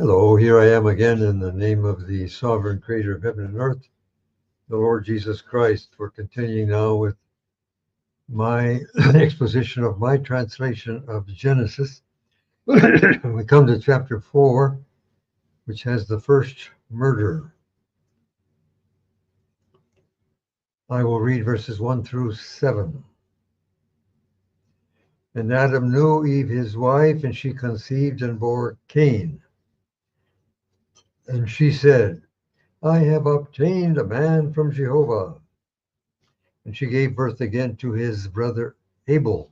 Hello, here I am again in the name of the sovereign creator of heaven and earth, the Lord Jesus Christ. We're continuing now with my exposition of my translation of Genesis. We come to chapter 4, which has the first murder. I will read verses 1 through 7. And Adam knew Eve his wife, and she conceived and bore Cain. And she said, I have obtained a man from Jehovah. And she gave birth again to his brother Abel.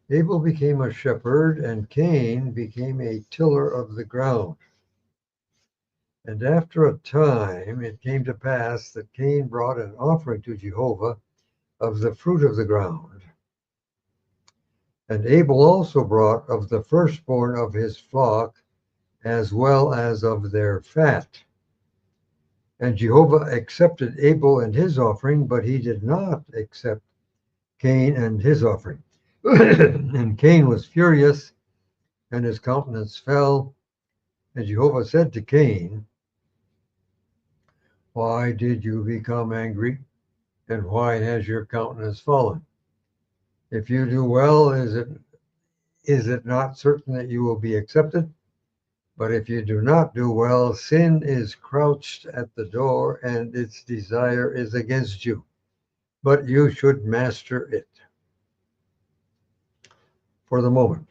Abel became a shepherd, and Cain became a tiller of the ground. And after a time it came to pass that Cain brought an offering to Jehovah of the fruit of the ground. And Abel also brought of the firstborn of his flock, as well as of their fat. And Jehovah accepted Abel and his offering, but he did not accept Cain and his offering. And Cain was furious, and his countenance fell. And Jehovah said to Cain, why did you become angry, and why has your countenance fallen? If you do well, is it not certain that you will be accepted? But if you do not do well, sin is crouched at the door, and its desire is against you, but you should master it. For the moment.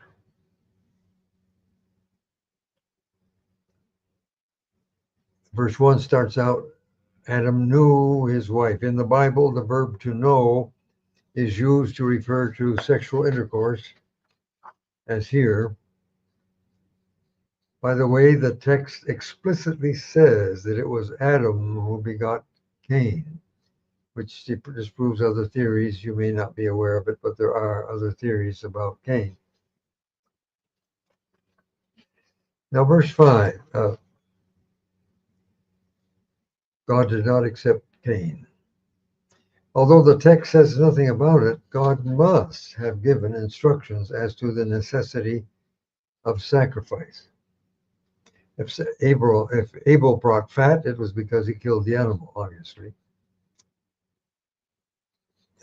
Verse 1 starts out, Adam knew his wife. In the Bible, the verb to know is used to refer to sexual intercourse, as here. By the way, the text explicitly says that it was Adam who begot Cain, which disproves other theories. You may not be aware of it, but there are other theories about Cain. Now, verse 5, God did not accept Cain. Although the text says nothing about it, God must have given instructions as to the necessity of sacrifice. If Abel brought fat, it was because he killed the animal, obviously.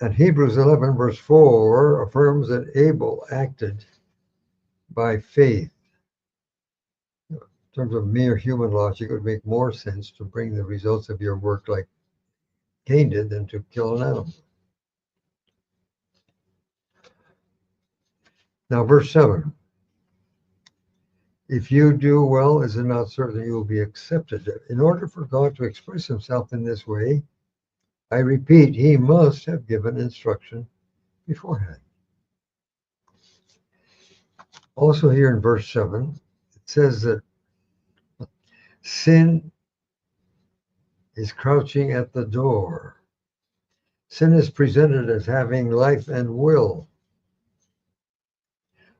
And Hebrews 11, verse 4, affirms that Abel acted by faith. In terms of mere human logic, it would make more sense to bring the results of your work like Cain did than to kill an animal. Now, verse 7. If you do well, is it not certain you will be accepted? In order for God to express himself in this way, I repeat, he must have given instruction beforehand. Also here in verse 7, it says that sin is crouching at the door. Sin is presented as having life and will.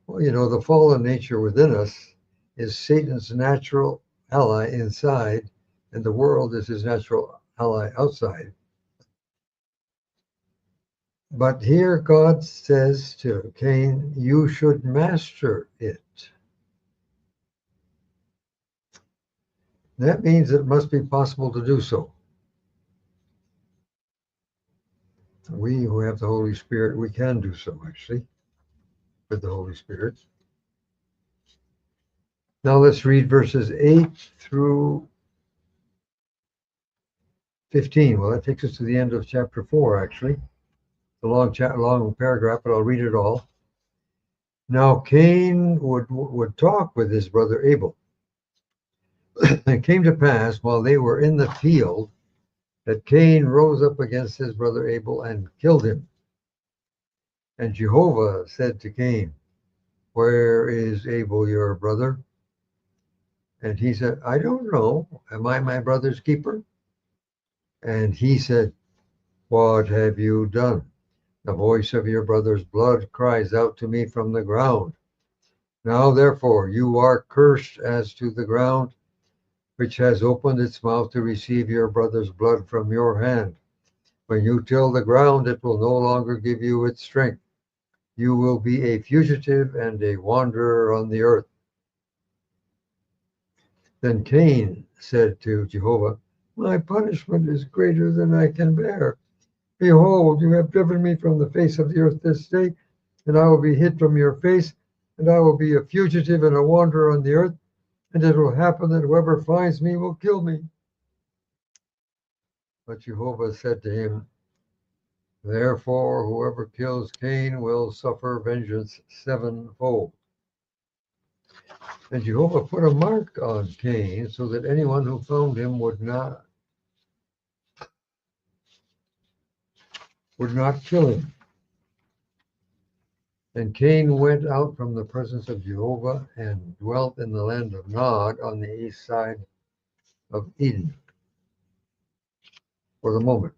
Well, you know, the fallen nature within us is Satan's natural ally inside, and the world is his natural ally outside. But here God says to Cain, you should master it. That means it must be possible to do so. We who have the Holy Spirit, we can do so, actually, with the Holy Spirit. Now let's read verses 8 through 15. Well, that takes us to the end of chapter 4, actually. It's a long paragraph, but I'll read it all. Now Cain would talk with his brother Abel. It came to pass while they were in the field that Cain rose up against his brother Abel and killed him. And Jehovah said to Cain, where is Abel your brother? And he said, I don't know. Am I my brother's keeper? And he said, what have you done? The voice of your brother's blood cries out to me from the ground. Now, therefore, you are cursed as to the ground, which has opened its mouth to receive your brother's blood from your hand. When you till the ground, it will no longer give you its strength. You will be a fugitive and a wanderer on the earth. Then Cain said to Jehovah, my punishment is greater than I can bear. Behold, you have driven me from the face of the earth this day, and I will be hid from your face, and I will be a fugitive and a wanderer on the earth, and it will happen that whoever finds me will kill me. But Jehovah said to him, therefore, whoever kills Cain will suffer vengeance sevenfold. And Jehovah put a mark on Cain so that anyone who found him would not kill him. And Cain went out from the presence of Jehovah and dwelt in the land of Nod on the east side of Eden for the moment.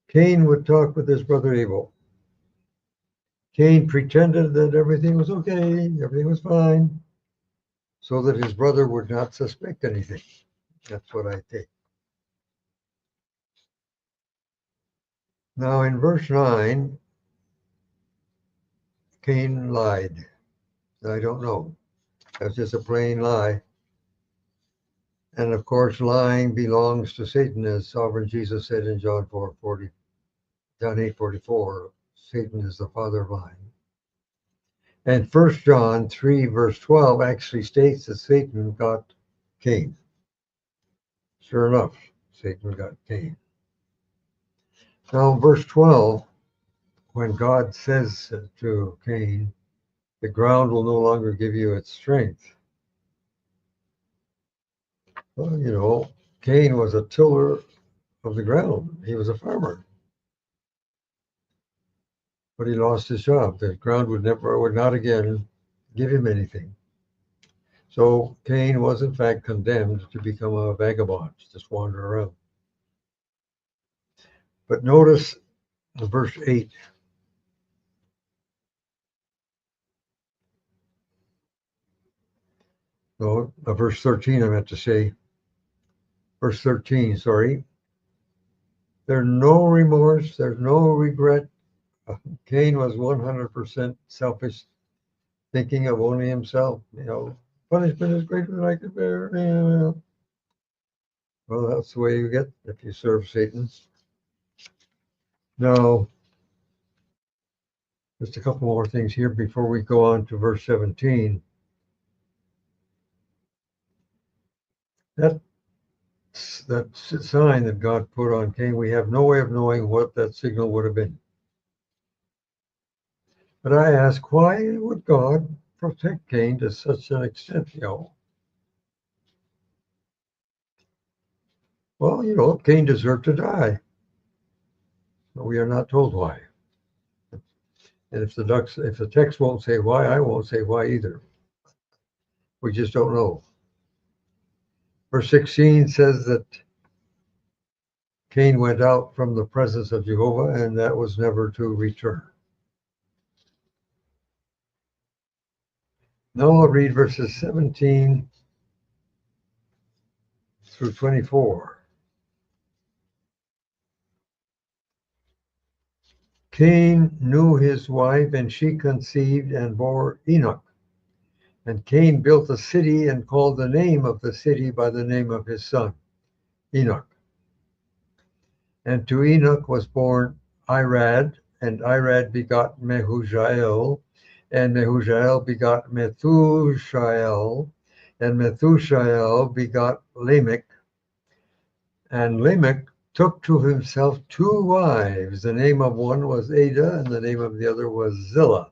Cain would talk with his brother Abel. Cain pretended that everything was okay, everything was fine, so that his brother would not suspect anything. That's what I think. Now in verse 9, Cain lied. I don't know. That's just a plain lie. And of course, lying belongs to Satan, as sovereign Jesus said in John 8:44. Satan is the father of lying. And 1 John 3, verse 12 actually states that Satan got Cain. Sure enough, Satan got Cain. Now, verse 12, when God says to Cain, the ground will no longer give you its strength. Well, Cain was a tiller of the ground. He was a farmer. But he lost his job. The ground would not again give him anything. So Cain was in fact condemned to become a vagabond, just wander around. But notice verse 8. No, verse 13, I meant to say. Verse 13, sorry. There's no remorse, there's no regret. Cain was 100% selfish, thinking of only himself. Punishment is greater than I can bear. Well, that's the way you get if you serve Satan. Now, just a couple more things here before we go on to verse 17. That sign that God put on Cain, we have no way of knowing what that signal would have been. But I ask, why would God protect Cain to such an extent? Well, Cain deserved to die. But we are not told why. And if the text won't say why, I won't say why either. We just don't know. Verse 16 says that Cain went out from the presence of Jehovah, and that was never to return. Now I'll read verses 17 through 24. Cain knew his wife, and she conceived and bore Enoch. And Cain built a city and called the name of the city by the name of his son, Enoch. And to Enoch was born Irad, and Irad begot Mehujael, and Mehujael begot Methushael, and Methushael begot Lamech. And Lamech took to himself 2 wives. The name of one was Ada, and the name of the other was Zillah.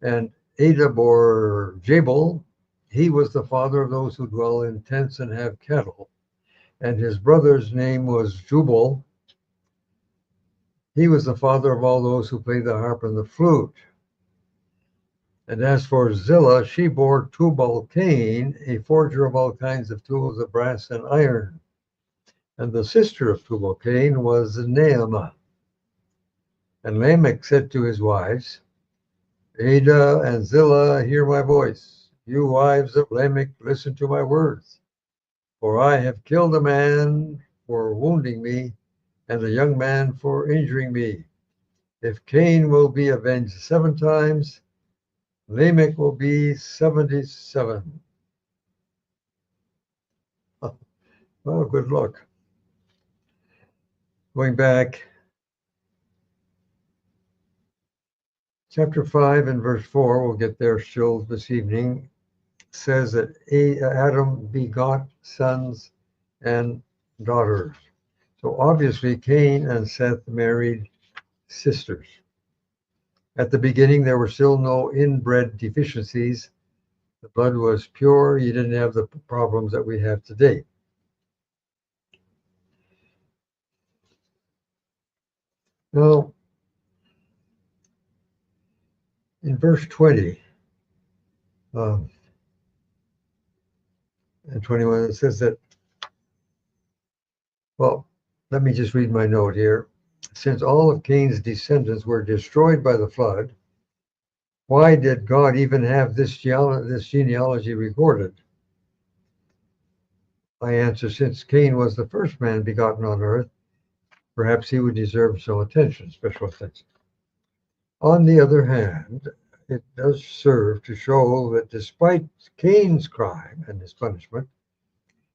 And Ada bore Jabal. He was the father of those who dwell in tents and have cattle. And his brother's name was Jubal. He was the father of all those who play the harp and the flute. And as for Zillah, she bore Tubal-Cain, a forger of all kinds of tools of brass and iron. And the sister of Tubal-Cain was Naamah. And Lamech said to his wives, Ada and Zillah, hear my voice. You wives of Lamech, listen to my words. For I have killed a man for wounding me, and a young man for injuring me. If Cain will be avenged 7 times, Lamech will be 77. Well, good luck. Going back, chapter 5 and verse 4, we'll get there still this evening, says that Adam begot sons and daughters. So obviously Cain and Seth married sisters. At the beginning, there were still no inbred deficiencies. The blood was pure. You didn't have the problems that we have today. Now, in verse 20 and 21, it says that, well, let me just read my note here. Since all of Cain's descendants were destroyed by the flood, why did God even have this genealogy recorded? I answer, since Cain was the first man begotten on earth, perhaps he would deserve some attention, special attention. On the other hand, it does serve to show that despite Cain's crime and his punishment,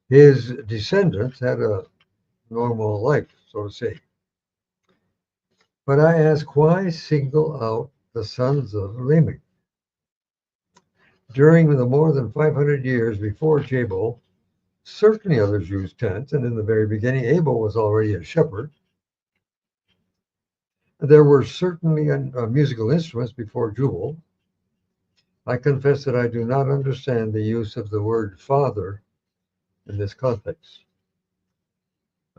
his descendants had a normal life, so to say. But I ask, why single out the sons of Lamech? During the more than 500 years before Jabal, certainly others used tents, and in the very beginning, Abel was already a shepherd. There were certainly musical instruments before Jubal. I confess that I do not understand the use of the word father in this context.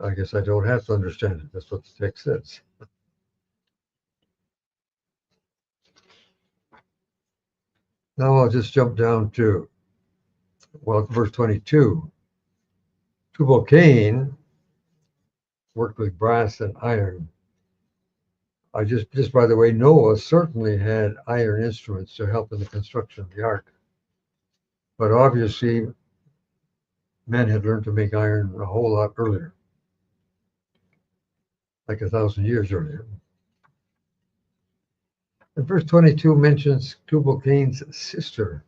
I guess I don't have to understand it. That's what the text says. Now I'll just jump down to, well, verse 22. Tubal-Cain worked with brass and iron. I just by the way, Noah certainly had iron instruments to help in the construction of the ark. But obviously, men had learned to make iron a whole lot earlier, like 1,000 years earlier. And verse 22 mentions Tubal-Cain's sister.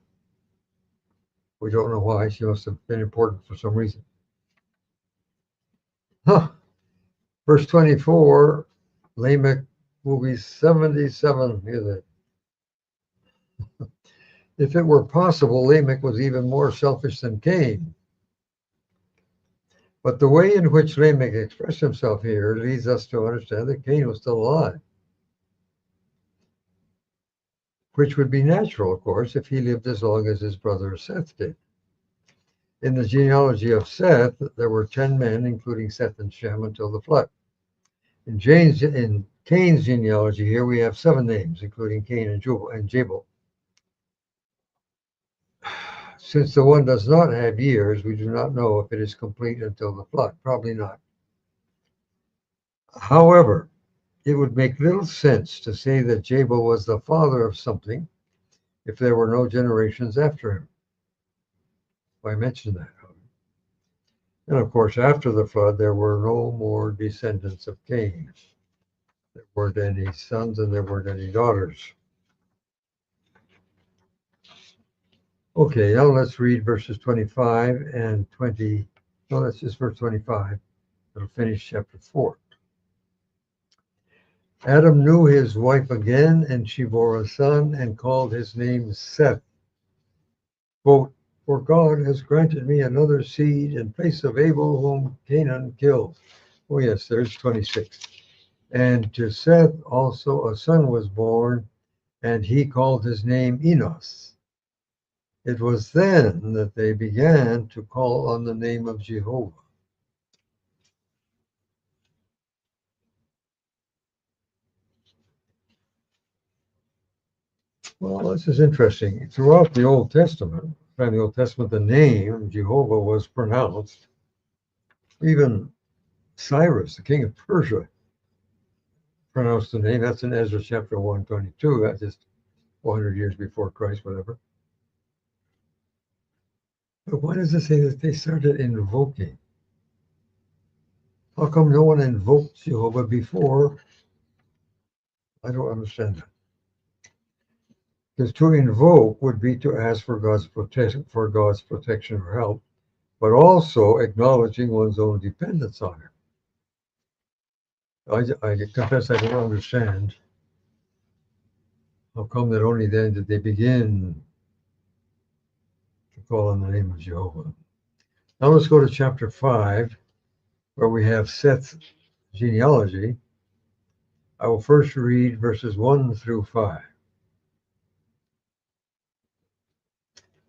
We don't know why. She must have been important for some reason. Verse 24, Lamech will be 77. If it were possible, Lamech was even more selfish than Cain. But the way in which Lamech expressed himself here leads us to understand that Cain was still alive, which would be natural, of course, if he lived as long as his brother Seth did. In the genealogy of Seth, there were 10 men, including Seth and Shem, until the flood. In Cain's genealogy here, we have 7 names, including Cain and Jabal. Since the one does not have years, we do not know if it is complete until the flood. Probably not. However, it would make little sense to say that Jabal was the father of something if there were no generations after him. I mentioned that. And of course, after the flood, there were no more descendants of Cain. There weren't any sons and there weren't any daughters. Okay, now let's read verses 25 and 20. No, that's just verse 25. It'll finish chapter 4. Adam knew his wife again, and she bore a son and called his name Seth. Quote, for God has granted me another seed in place of Abel, whom Canaan killed. Oh yes, there's 26. And to Seth also a son was born, and he called his name Enos. It was then that they began to call on the name of Jehovah. Well, this is interesting. Throughout the Old Testament, the name Jehovah was pronounced. Even Cyrus, the king of Persia, pronounced the name. That's in Ezra chapter 122. That's just 400 years before Christ, whatever. But why does it say that they started invoking? How come no one invoked Jehovah before? I don't understand that. Because to invoke would be to ask for God's protection or help, but also acknowledging one's own dependence on Him. I confess I don't understand how come that only then did they begin to call on the name of Jehovah. Now let's go to chapter 5, where we have Seth's genealogy. I will first read verses 1 through 5.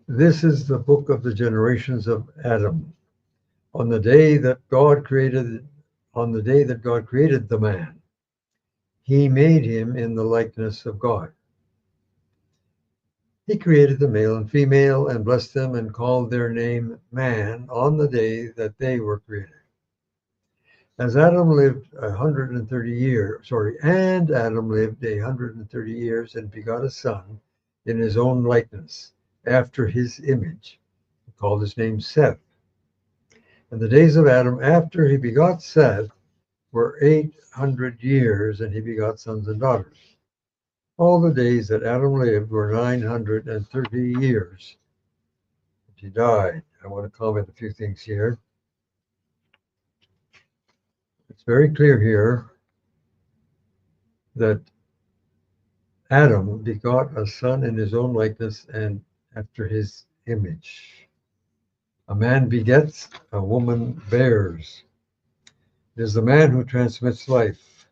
This is the book of the generations of Adam. On the day that God created the man, He made him in the likeness of God. He created the male and female and blessed them and called their name man on the day that they were created. As Adam lived 130 years, and Adam lived 130 years and begot a son in his own likeness, after his image. He called his name Seth. And the days of Adam after he begot Seth were 800 years, and he begot sons and daughters. All the days that Adam lived were 930 years. And he died. I want to comment a few things here. It's very clear here that Adam begot a son in his own likeness and after his image. A man begets, a woman bears. It is the man who transmits life.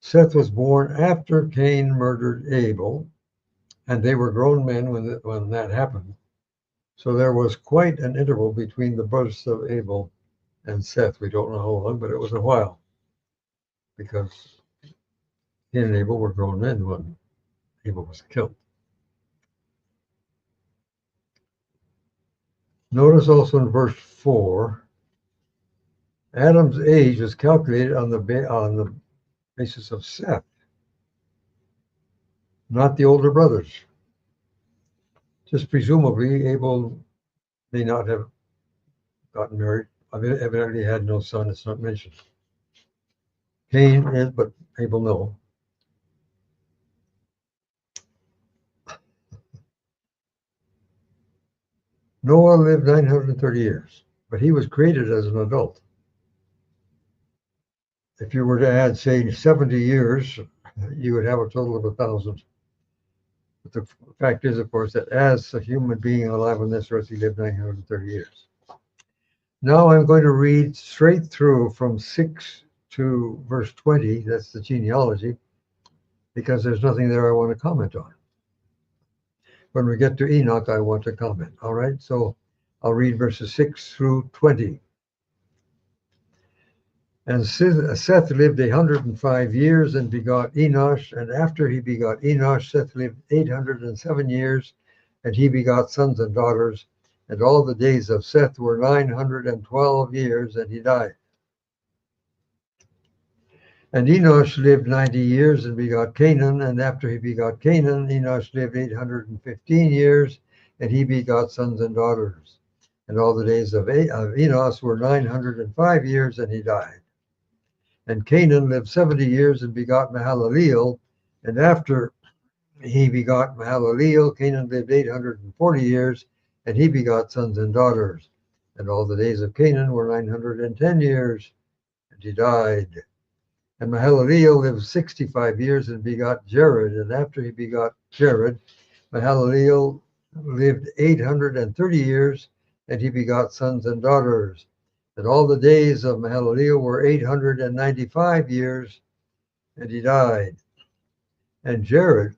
Seth was born after Cain murdered Abel, and they were grown men when that happened. So there was quite an interval between the births of Abel and Seth. We don't know how long, but it was a while, because Cain and Abel were grown men when Abel was killed. Notice also in verse 4, Adam's age was calculated on the basis of Seth, not the older brothers. Just presumably, Abel may not have gotten married. Evidently had no son. It's not mentioned. Cain is, but Abel no. Noah lived 930 years, but he was created as an adult. If you were to add, say, 70 years, you would have a total of 1,000. But the fact is, of course, that as a human being alive on this earth, he lived 930 years. Now I'm going to read straight through from 6 to verse 20. That's the genealogy, because there's nothing there I want to comment on. When we get to Enoch, I want to comment. All right, so I'll read verses 6 through 20. And Seth lived 105 years and begot Enosh. And after he begot Enosh, Seth lived 807 years, and he begot sons and daughters. And all the days of Seth were 912 years, and he died. And Enosh lived 90 years and begot Canaan. And after he begot Canaan, Enosh lived 815 years, and he begot sons and daughters. And all the days of Enos were 905 years, and he died. And Canaan lived 70 years and begot Mahalaleel. And after he begot Mahalaleel, Canaan lived 840 years, and he begot sons and daughters. And all the days of Canaan were 910 years, and he died. And Mahalaleel lived 65 years and begot Jared. And after he begot Jared, Mahalaleel lived 830 years, and he begot sons and daughters. And all the days of Mahalaleel were 895 years, and he died. And Jared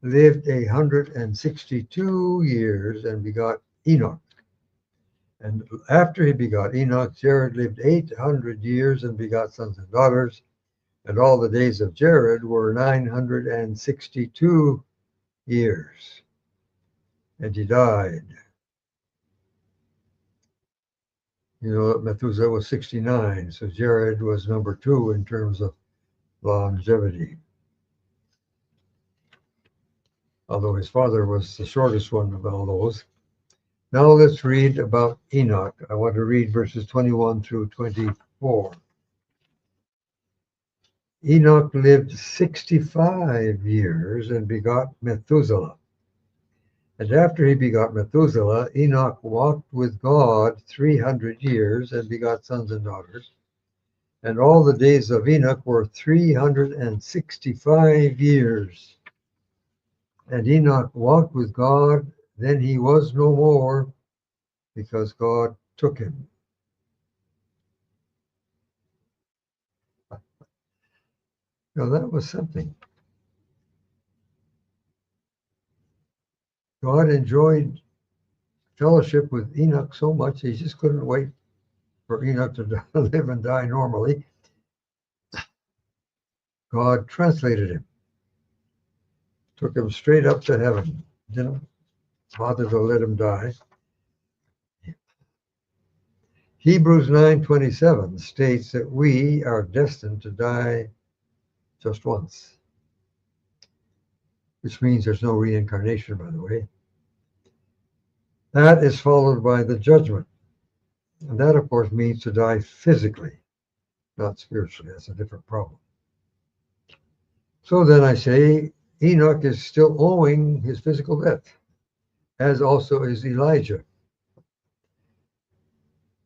lived 162 years and begot Enoch. And after he begot Enoch, Jared lived 800 years and begot sons and daughters. And all the days of Jared were 962 years, and he died. You know, Methuselah was 69, so Jared was number 2 in terms of longevity. Although his father was the shortest one of all those. Now let's read about Enoch. I want to read verses 21 through 24. Enoch lived 65 years and begot Methuselah. And after he begot Methuselah, Enoch walked with God 300 years and begot sons and daughters. And all the days of Enoch were 365 years. And Enoch walked with God, then he was no more, because God took him. Now that was something. God enjoyed fellowship with Enoch so much, he just couldn't wait for Enoch to live and die normally. God translated him, took him straight up to heaven, didn't bother to let him die. Hebrews 9:27 states that we are destined to die just once, which means there's no reincarnation, by the way. That is followed by the judgment. And that, of course, means to die physically, not spiritually. That's a different problem. So then I say, Enoch is still owing his physical death, as also is Elijah.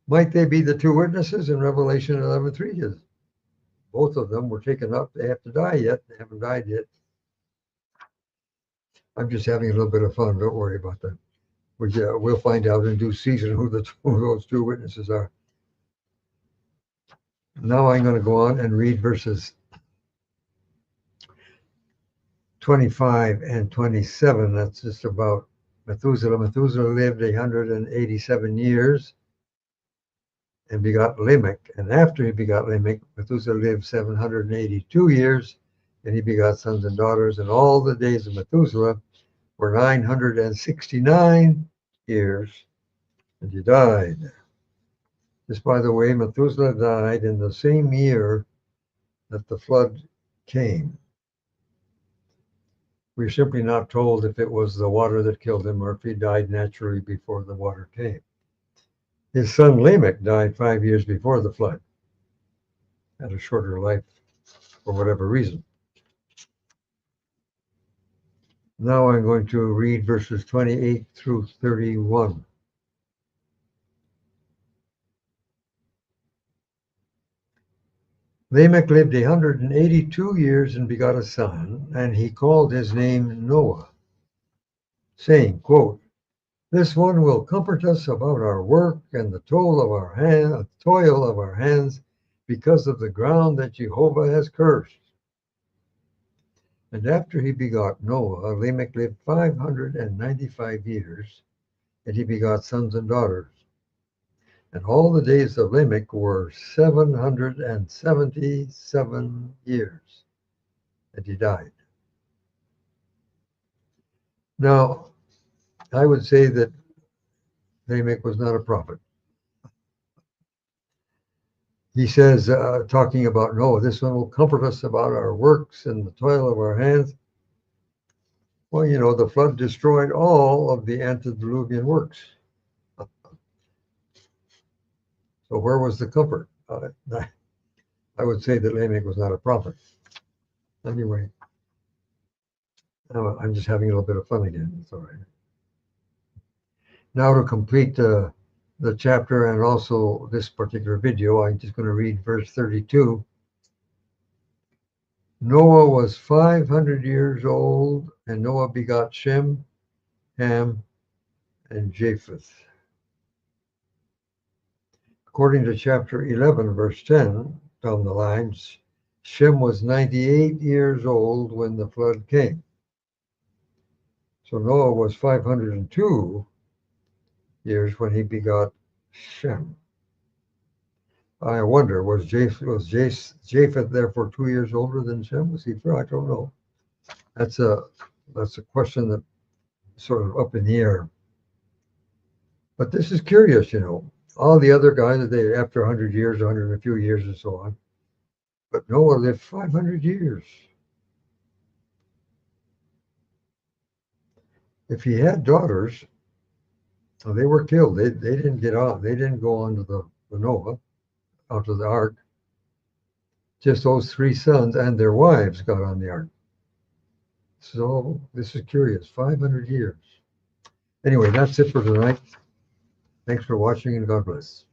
Might they be the two witnesses in Revelation 11:3? Both of them were taken up. They have to die yet. They haven't died yet. I'm just having a little bit of fun. Don't worry about that. We'll find out in due season who those two witnesses are. Now I'm going to go on and read verses 25 and 27. That's just about Methuselah. Methuselah lived 187 years and begot Lamech. And after he begot Lamech, Methuselah lived 782 years, and he begot sons and daughters. And all the days of Methuselah were 969 years, and he died. Just by the way, Methuselah died in the same year that the flood came. We're simply not told if it was the water that killed him or if he died naturally before the water came. His son Lamech died 5 years before the flood, had a shorter life for whatever reason. Now I'm going to read verses 28 through 31. Lamech lived 182 years and begot a son, and he called his name Noah, saying, quote, "This one will comfort us about our work and the toil of our hands, because of the ground that Jehovah has cursed." And after he begot Noah, Lamech lived 595 years, and he begot sons and daughters. And all the days of Lamech were 777 years, and he died. Now, I would say that Lamech was not a prophet. He says, talking about Noah, "This one will comfort us about our works and the toil of our hands." Well, you know, the flood destroyed all of the antediluvian works. So where was the comfort? I would say that Lamech was not a prophet. Anyway, I'm just having a little bit of fun again. It's all right. Now to complete the chapter and also this particular video, I'm just going to read verse 32. Noah was 500 years old, and Noah begot Shem, Ham, and Japheth. According to chapter 11, verse 10, down the lines, Shem was 98 years old when the flood came. So Noah was 502 years when he begot Shem. I wonder, was Japheth therefore 2 years older than Shem? Was he? I don't know. That's a question that sort of up in the air. But this is curious, you know. All the other guys, they after 100 years, 100 and a few years, and so on. But Noah lived 500 years. If he had daughters, they were killed. They didn't get on. They didn't go on to the Noah, out to the ark. Just those three sons and their wives got on the ark. So this is curious. 500 years. Anyway, that's it for tonight. Thanks for watching and God bless.